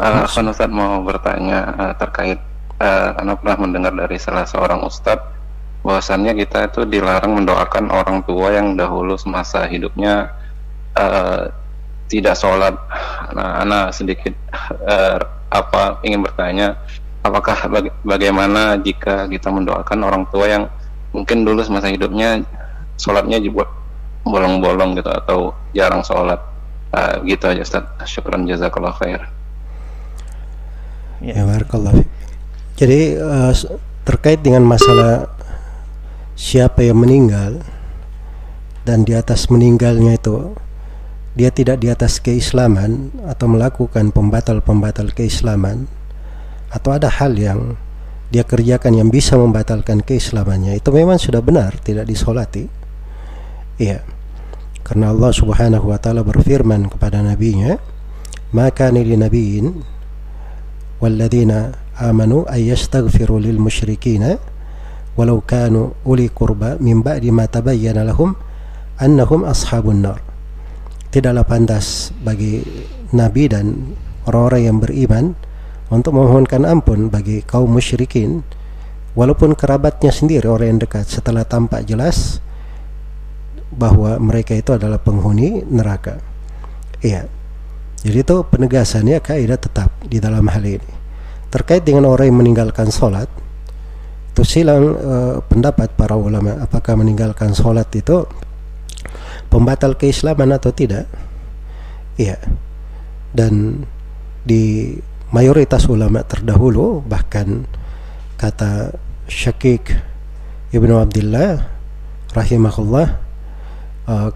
Kan Ustadz mau bertanya terkait Anda pernah mendengar dari salah seorang Ustadz bahwasannya kita itu dilarang mendoakan orang tua yang dahulu semasa hidupnya eh, tidak sholat. Nah, Ana sedikit ingin bertanya, apakah bagaimana jika kita mendoakan orang tua yang mungkin dulu semasa hidupnya sholatnya juga bolong-bolong gitu atau jarang sholat. Gitu aja Ustaz. Syukran jazakallah khair. Ya, barakallah. Jadi terkait dengan masalah siapa yang meninggal dan di atas meninggalnya itu dia tidak di atas keislaman atau melakukan pembatal-pembatal keislaman, atau ada hal yang dia kerjakan yang bisa membatalkan keislamannya, itu memang sudah benar tidak disolati. Iya, karena Allah subhanahu wa ta'ala berfirman kepada nabinya, maka li nabiyyin walladzina amanu ayyastaghfiru lil musyrikina walau kanu uli qurba min ba'di ma tabayyana lahum annahum ashabun nar. Tidaklah pantas bagi nabi dan orang-orang yang beriman untuk memohonkan ampun bagi kaum musyrikin walaupun kerabatnya sendiri, orang yang dekat, setelah tampak jelas bahwa mereka itu adalah penghuni neraka. Iya. Jadi itu penegasannya kaidah tetap di dalam hal ini. Terkait dengan orang yang meninggalkan sholat, itu silang pendapat para ulama apakah meninggalkan sholat itu pembatal keislaman atau tidak. Iya. Dan di mayoritas ulama terdahulu, bahkan kata Syakik Ibnu Abdullah rahimahullah,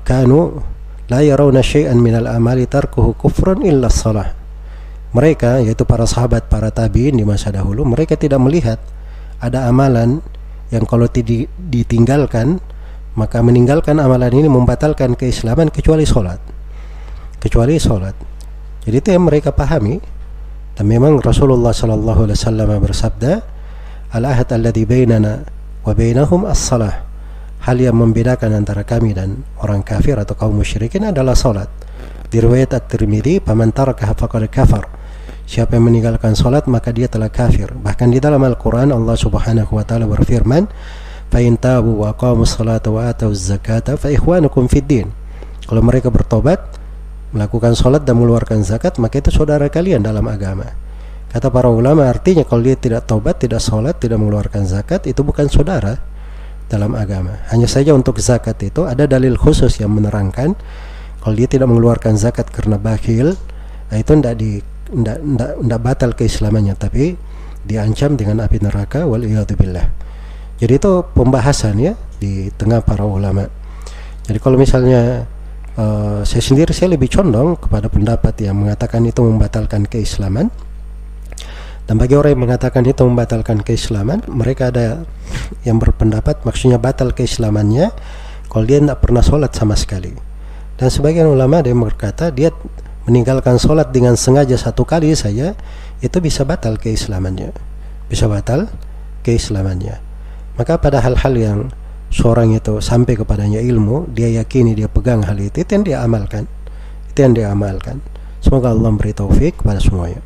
kanu la yarawna syai'an minal amali tarkuhu kufrun illa shalah. Mereka, yaitu para sahabat, para tabi'in di masa dahulu, mereka tidak melihat ada amalan yang kalau ditinggalkan maka meninggalkan amalan ini membatalkan keislaman kecuali sholat. Jadi itu yang mereka pahami. Dan memang Rasulullah sallallahu alaihi wasallam bersabda, al-ahad alladhi bainana wa bainahum as-salah. Hal yang membedakan antara kami dan orang kafir atau kaum musyrikin adalah salat. Di riwayat At-Tirmidzi, faman tarakaha faqad kafar. Siapa yang meninggalkan salat maka dia telah kafir. Bahkan di dalam Al-Qur'an Allah Subhanahu wa taala berfirman, fa in tabu wa aqamus salata wa atuz zakata fa ikhwanukum fid din. Kalau mereka bertobat, melakukan salat dan mengeluarkan zakat, maka itu saudara kalian dalam agama. Kata para ulama, artinya kalau dia tidak tobat, tidak salat, tidak mengeluarkan zakat, itu bukan saudara dalam agama. Hanya saja untuk zakat itu ada dalil khusus yang menerangkan kalau dia tidak mengeluarkan zakat karena bakhil, itu tidak batal keislamannya, tapi diancam dengan api neraka, wal iyadzubillah. Jadi itu pembahasannya di tengah para ulama. Jadi kalau misalnya saya lebih condong kepada pendapat yang mengatakan itu membatalkan keislaman. Dan bagi orang yang mengatakan itu membatalkan keislaman, mereka ada yang berpendapat maksudnya batal keislamannya kalau dia tidak pernah sholat sama sekali. Dan sebagian ulama ada yang berkata dia meninggalkan sholat dengan sengaja satu kali saja, itu bisa batal keislamannya. Maka pada hal-hal yang seorang itu sampai kepadanya ilmu, dia yakini, dia pegang hal itu yang dia amalkan. Semoga Allah memberi taufik kepada semuanya.